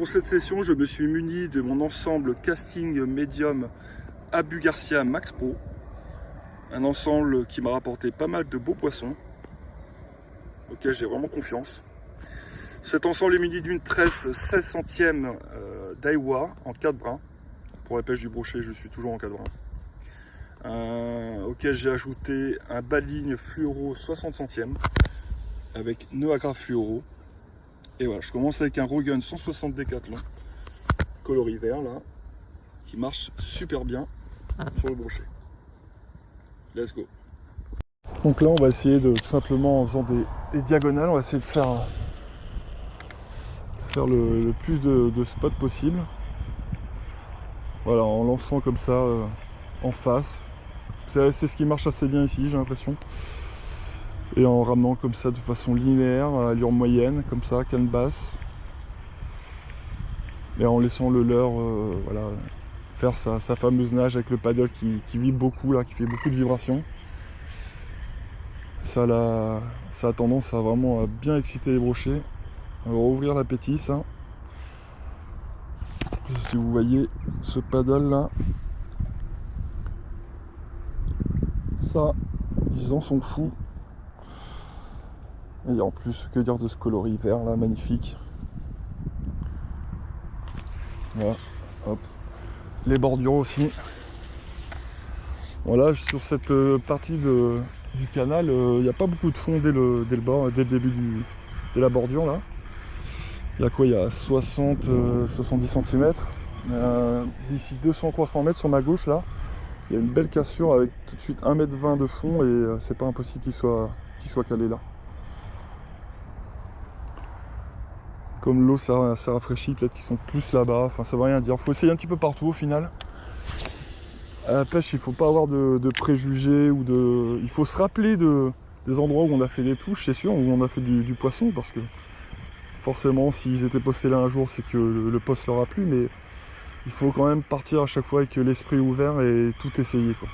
pour cette session, je me suis muni de mon ensemble casting médium Abu Garcia Max Pro. Un ensemble qui m'a rapporté pas mal de beaux poissons, auquel j'ai vraiment confiance. Cet ensemble est muni d'une tresse 16 centièmes Daiwa en 4 brins. Pour la pêche du brochet, je suis toujours en 4 brins. Auquel j'ai ajouté un baligne fluoro 60 centièmes avec nœud agrafe fluoro. Et voilà, je commence avec un Rogun 160 Décathlon, coloris vert là, qui marche super bien sur le brochet. Let's go. Donc là, on va essayer de, tout simplement en faisant des diagonales, on va essayer de faire le plus de spots possible. Voilà, en lançant comme ça en face. C'est ce qui marche assez bien ici, j'ai l'impression. Et en ramenant comme ça de façon linéaire, à allure moyenne, comme ça, canne basse. Et en laissant le leurre voilà, faire sa fameuse nage avec le paddle qui vibre beaucoup, là, qui fait beaucoup de vibrations. Ça a tendance à vraiment bien exciter les brochets. On va rouvrir l'appétit, ça. Si vous voyez ce paddle là, ça, ils en sont fous. Et en plus, que dire de ce coloris vert là, magnifique. Voilà, hop. Les bordures aussi. Voilà, sur cette partie du canal, il n'y a pas beaucoup de fond dès le début de la bordure là. Il y a quoi? Il y a 60-70 cm. D'ici 200-300 mètres sur ma gauche là, il y a une belle cassure avec tout de suite 1,20 m de fond et c'est pas impossible qu'il soit calé là. Comme l'eau ça rafraîchit, peut-être qu'ils sont plus là-bas, enfin ça veut rien dire. Il faut essayer un petit peu partout au final. À la pêche, il ne faut pas avoir de préjugés ou de. Il faut se rappeler des endroits où on a fait des touches, c'est sûr, où on a fait du poisson, parce que forcément s'ils étaient postés là un jour, c'est que le poste leur a plu, mais il faut quand même partir à chaque fois avec l'esprit ouvert et tout essayer, quoi.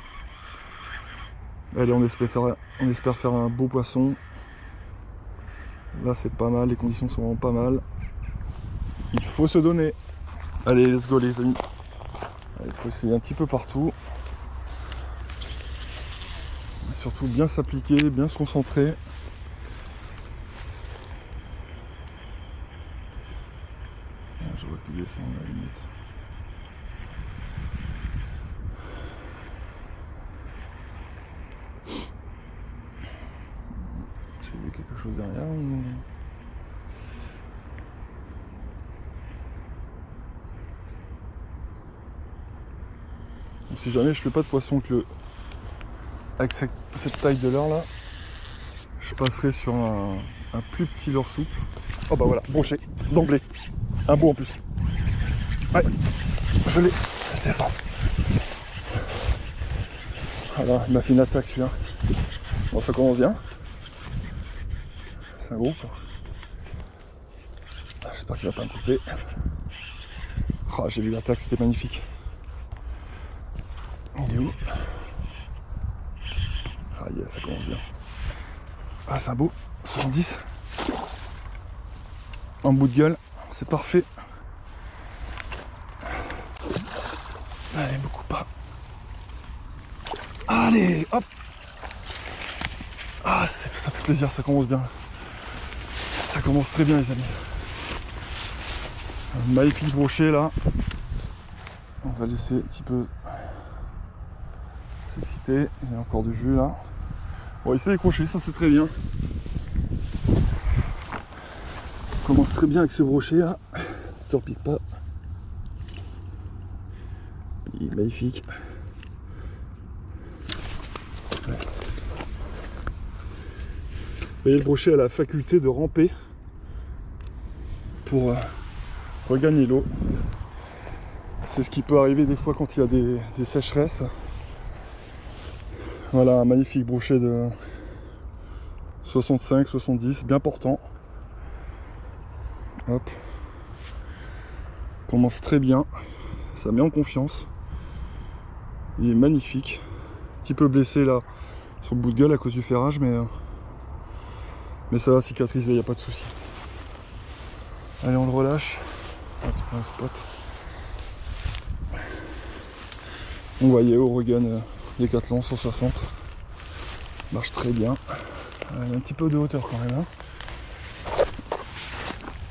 Allez, on espère faire un beau poisson. Là c'est pas mal, les conditions sont vraiment pas mal. Il faut se donner. Allez, let's go les amis. Il faut essayer un petit peu partout. Et surtout bien s'appliquer, bien se concentrer. J'aurais pu descendre à la limite. J'ai vu quelque chose derrière ou... Si jamais je fais pas de poisson avec cette taille de leurre là, je passerai sur un plus petit leurre souple. Oh bah voilà, brochet, d'emblée. Un beau en plus. Ouais, je l'ai. Je descends. Voilà, il m'a fait une attaque celui-là. Bon, ça commence bien. C'est un gros quoi. J'espère qu'il va pas me couper. Oh, j'ai vu l'attaque, c'était magnifique. Il est où? Ah yeah, ça commence bien. Ah c'est un beau 70. En bout de gueule, c'est parfait. Allez, me coupe pas. Allez, hop. Ah ça fait plaisir, ça commence bien. Ça commence très bien les amis. Un magnifique brochet là. On va laisser un petit peu s'exciter. Il y a encore du jus là. On va essayer d'accrocher, ça c'est très bien. On commence très bien avec ce brochet là. Ne te repique pas. Il est magnifique. Vous voyez, le brochet a la faculté de ramper pour regagner l'eau. C'est ce qui peut arriver des fois quand il y a des sécheresses. Voilà un magnifique brochet de 65-70, bien portant. Hop. Commence très bien, ça met en confiance. Il est magnifique. Un petit peu blessé là sur le bout de gueule à cause du ferrage, mais ça va cicatriser, il n'y a pas de souci. Allez, on le relâche. On va trouver un spot. On voyait Eurogun Decathlon 160. Marche très bien. Il y a un petit peu de hauteur quand même. Hein.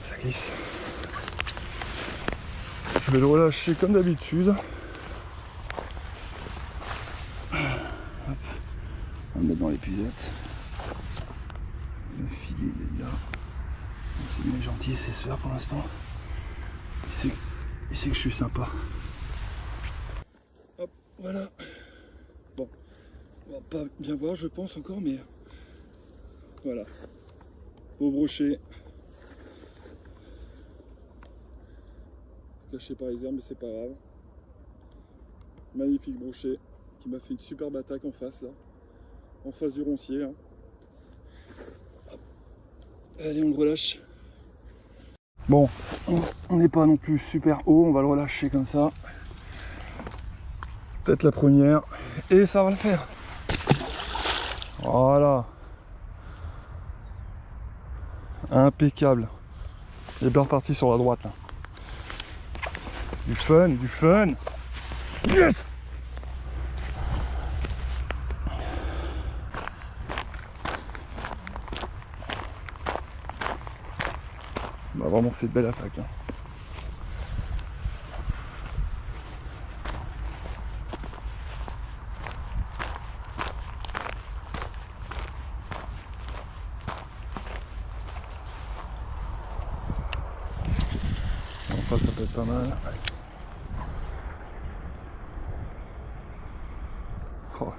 Ça glisse. Je vais le relâcher comme d'habitude. On va le mettre dans l'épuisette. Le filet il est là. C'est bien gentil, c'est sûr pour l'instant. Il sait que je suis sympa. Hop, voilà. Bon, on va pas bien voir je pense encore, mais voilà. Beau brochet. Caché par les herbes, mais c'est pas grave. Magnifique brochet qui m'a fait une superbe attaque en face là. En face du roncier là. Hop. Allez, on le relâche. Bon, on n'est pas non plus super haut, on va le relâcher comme ça. Peut-être la première. Et ça va le faire. Voilà. Impeccable. Il est bien reparti sur la droite là. Du fun, du fun. Yes! On a vraiment fait de belles attaques. Hein. Enfin, ça peut être pas mal. Oh.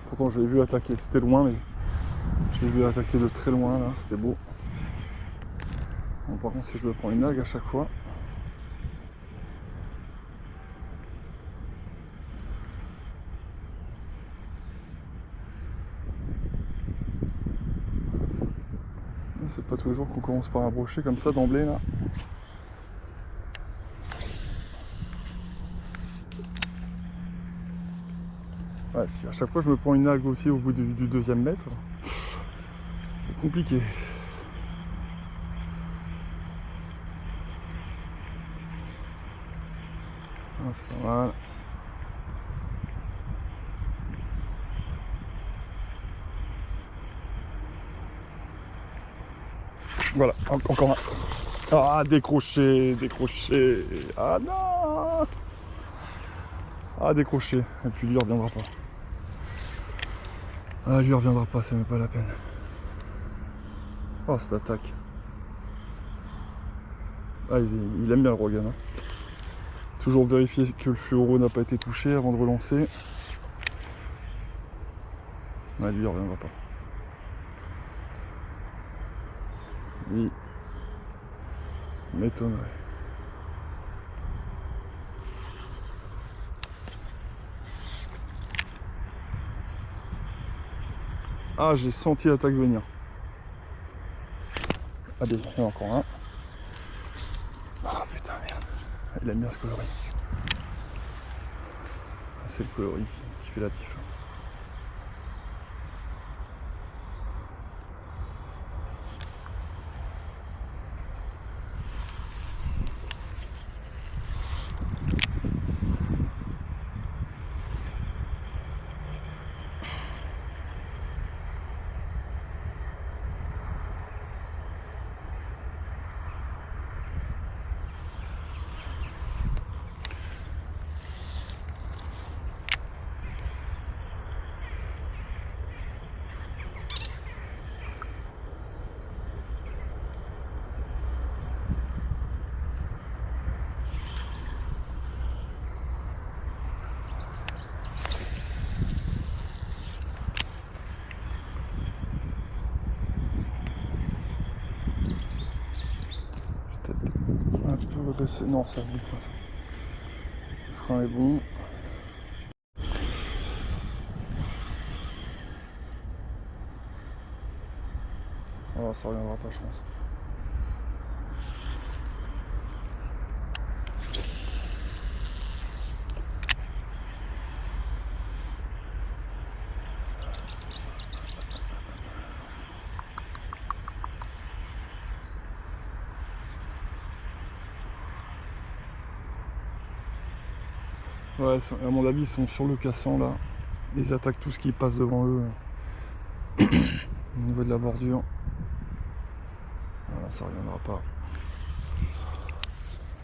Pourtant, je l'ai vu attaquer. C'était loin, mais je l'ai vu attaquer de très loin là. C'était beau. Bon, par contre, si je me prends une algue à chaque fois. C'est pas tous les jours qu'on commence par un brochet comme ça d'emblée là. Ouais, si à chaque fois je me prends une algue aussi au bout du deuxième mètre, c'est compliqué. Ah, c'est pas mal. Voilà, encore un. Ah, décroché, décroché. Ah non. Ah, décroché. Et puis lui, il reviendra pas. Ah, lui, il reviendra pas, ça n'est pas la peine. Oh, cette attaque. Ah, il aime bien le Rogan. Hein. Toujours vérifier que le fluoro n'a pas été touché avant de relancer. Ah, lui, il reviendra pas. Lui, m'étonnerait. Ah, j'ai senti l'attaque venir. Allez, il y en a encore un. Ah putain, merde. Il aime bien ce coloris. C'est le coloris qui fait la diff. Un peu redressé. Non, ça ne pas ça. Le frein est bon. Oh, ça reviendra pas, je pense. Ouais, à mon avis, ils sont sur le cassant là. Ils attaquent tout ce qui passe devant eux. Au niveau de la bordure. Voilà, ça reviendra pas.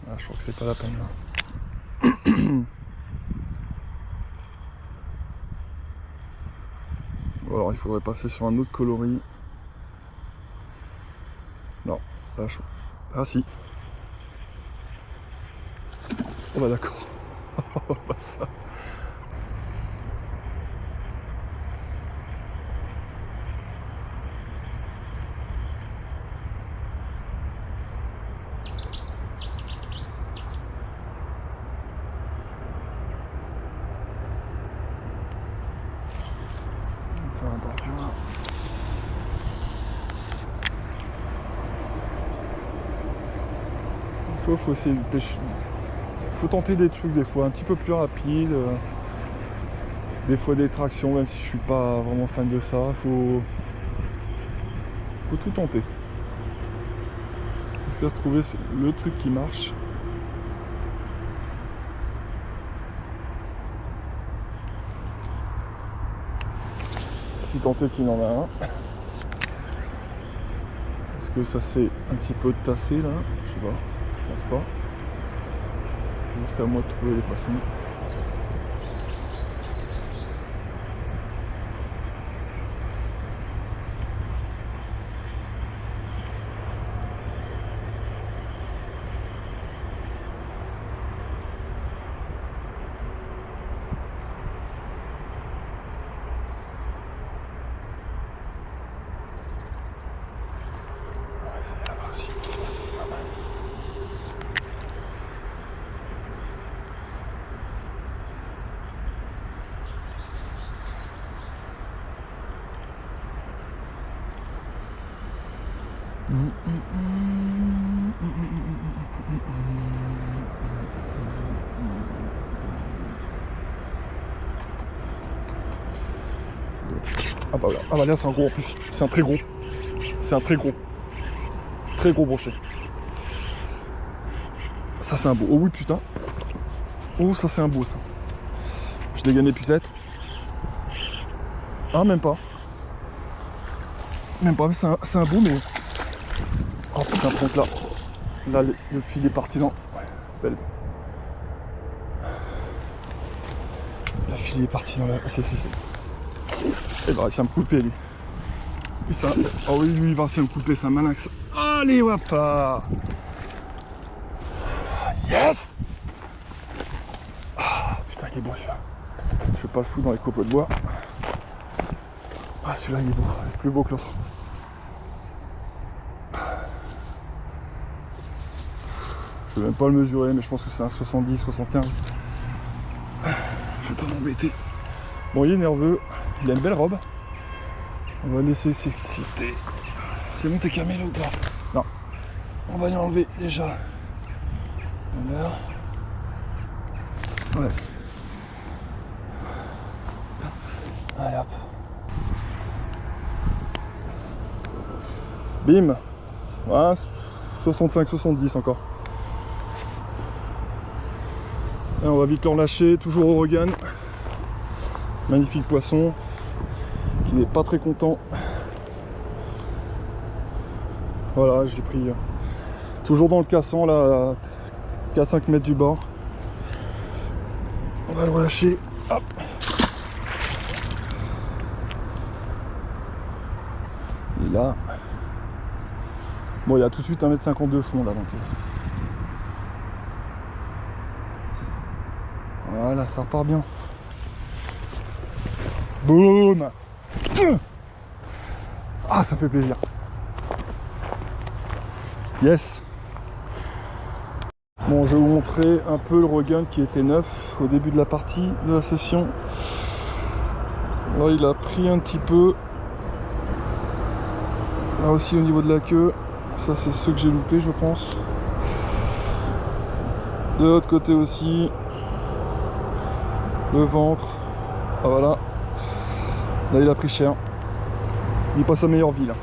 Ah, je crois que c'est pas la peine là. Ou alors il faudrait passer sur un autre coloris. Non, là je... Ah si. Oh bah d'accord. Bah ça. On va faire un bordure là. Faut essayer de pêcher. Faut tenter des trucs des fois un petit peu plus rapides. Des fois des tractions, même si je suis pas vraiment fan de ça. Faut tout tenter. J'espère trouver le truc qui marche. Si tant est qu'il en a un. Est-ce que ça s'est un petit peu tassé là? Je sais pas, je pense pas. C'est juste à moi de trouver les poissons. C'est là-bas aussi. Pas mal. Ah bah, ah bah là c'est un gros en plus, c'est un très gros. C'est un très gros. Très gros brochet. Ça c'est un beau. Oh oui putain. Oh ça c'est un beau ça. Je dégaine les pucettes. Ah même pas. Même pas, mais c'est un beau mais. Oh putain par contre là. Là le fil est parti dans. Belle. Le fil est parti dans la. C'est. Il va réussir à me couper lui. Lui ça. Oh oui lui il va réussir à me couper, c'est un malinx. Allez wapa. Yes. Ah putain il est beau celui-là. Je vais pas le foutre dans les copeaux de bois. Ah celui-là il est beau, il est plus beau que l'autre. Je vais même pas le mesurer mais je pense que c'est un 70, 75. Je vais pas m'embêter. Bon il est nerveux, il a une belle robe. On va le laisser s'exciter. C'est bon t'es camé là ou pas? Non. On va lui enlever déjà. Voilà. Ouais. Allez hop. Bim. Voilà. 65-70 encore. Et on va vite le relâcher, toujours au regain. Magnifique poisson qui n'est pas très content. Voilà, j'ai pris toujours dans le cassant là, à 4-5 mètres du bord. On va le relâcher. Hop. Et là. Bon, il y a tout de suite 1,50 m de fond là donc. Voilà, ça repart bien. Boum. Ah, ça fait plaisir. Yes. Bon, je vais vous montrer un peu le regain qui était neuf au début de la partie de la session. Là, il a pris un petit peu. Là aussi au niveau de la queue. Ça, c'est ce que j'ai loupé, je pense. De l'autre côté aussi. Le ventre. Ah voilà. Là, il a pris cher. Il est pas sa meilleure vie là.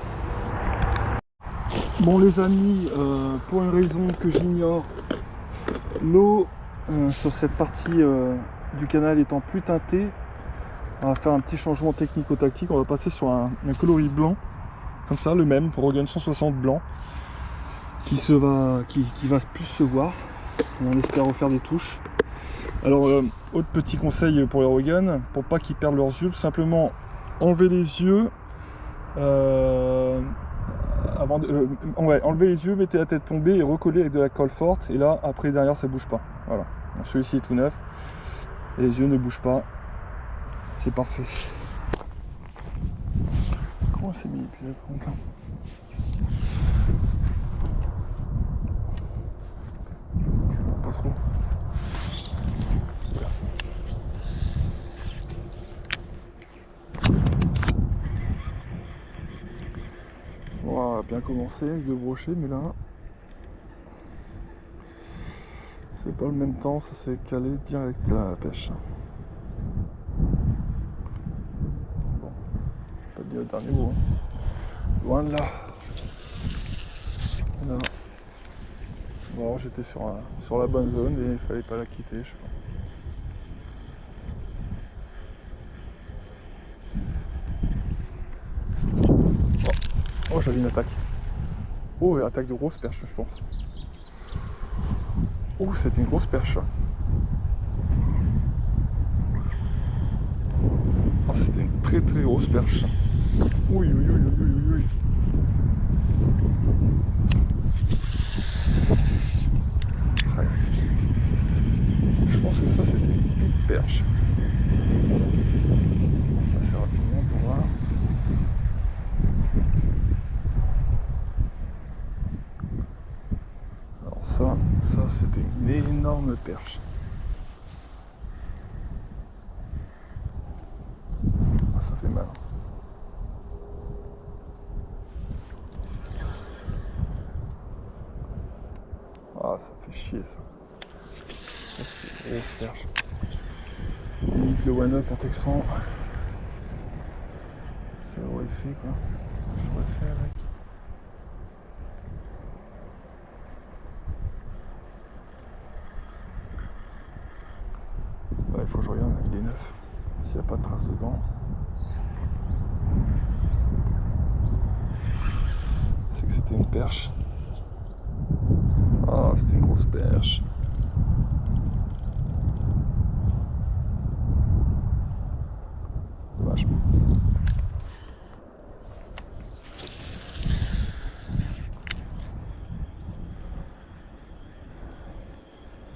Bon les amis, pour une raison que j'ignore, l'eau sur cette partie du canal étant plus teinté, on va faire un petit changement technico-tactique. On va passer sur un coloris blanc, comme ça, le même, pour Rogun 160 blanc, qui va plus se voir. Et on espère refaire des touches. Alors, autre petit conseil pour les Rogun, pour pas qu'ils perdent leurs yeux, tout simplement enlever les yeux. Enlevez les yeux, mettez la tête tombée et recoller avec de la colle forte. Et là, après, derrière, ça bouge pas. Voilà. Donc, celui-ci est tout neuf. Et les yeux ne bougent pas. C'est parfait. Comment c'est mis l'épisode là? Pas trop. On va bien commencer avec deux brochets, mais là, c'est pas le même temps, ça s'est calé direct à la pêche. Bon, pas dit au dernier mot. Hein. Loin de là. Là. Bon, j'étais sur la bonne zone et il fallait pas la quitter, je crois. Oh, j'avais une attaque. Oh, une attaque de grosse perche, je pense. Oh, c'était une grosse perche. Oh, c'était une très très grosse perche. Oui, oui, oui, oui, oui, oui. Ouais. Je pense que ça, c'était une petite perche. On va passer rapidement pour voir. Ça c'était une énorme perche. Ah, ça fait mal. Ah, ça fait chier ça. Ça c'est une grosse perche. Limite le one-up en texan. Ça aurait fait quoi. Je l'aurais fait avec. Il faut que je regarde, il est neuf. S'il n'y a pas de traces dedans. C'est que c'était une perche. Ah, c'était une grosse perche. Dommage.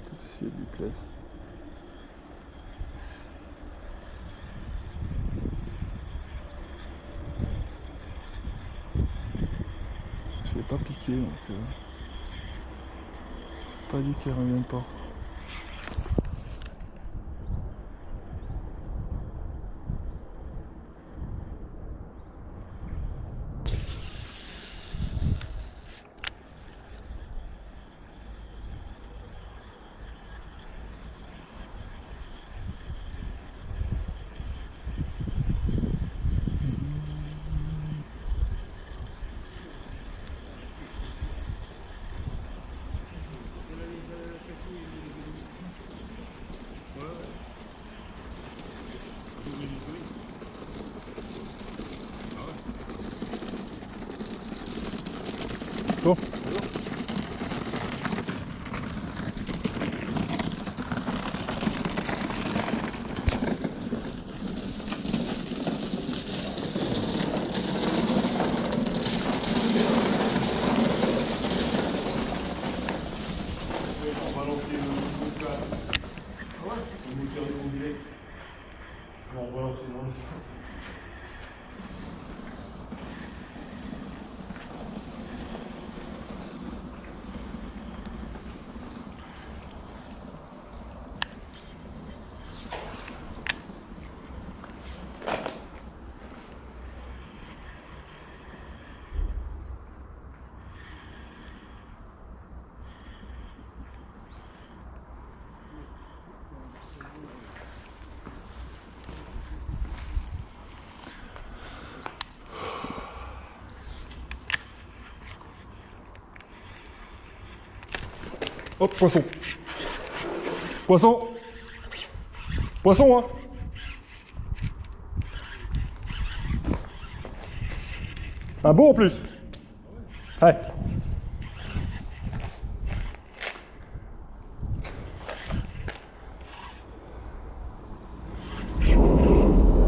Peut-être essayer de lui plaise. Je l'ai pas piqué, donc pas dit qu'elle revienne pas. Bon. Hop, poisson. Poisson. Poisson, hein. Un beau en plus. Ouais.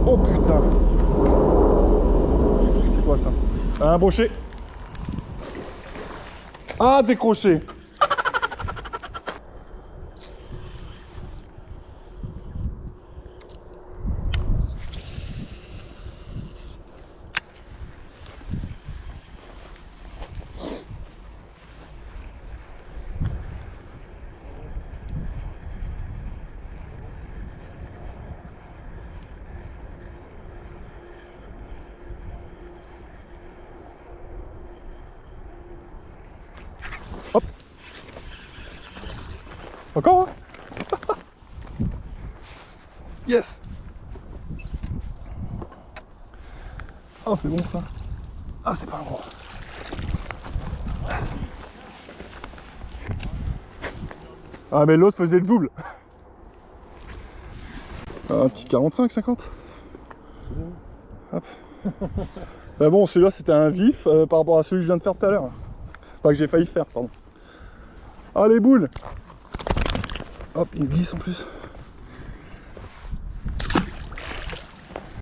Oh putain. C'est quoi ça? Un brochet. Ah, décroché. Hop. Encore hein. Yes. Oh c'est bon ça. Ah c'est pas un gros. Ah mais l'autre faisait le double. Un petit 45, 50. Hop. Mais bon celui-là c'était un vif par rapport à celui que je viens de faire tout à l'heure. Enfin que j'ai failli faire, pardon. Ah les boules. Hop, il glisse en plus.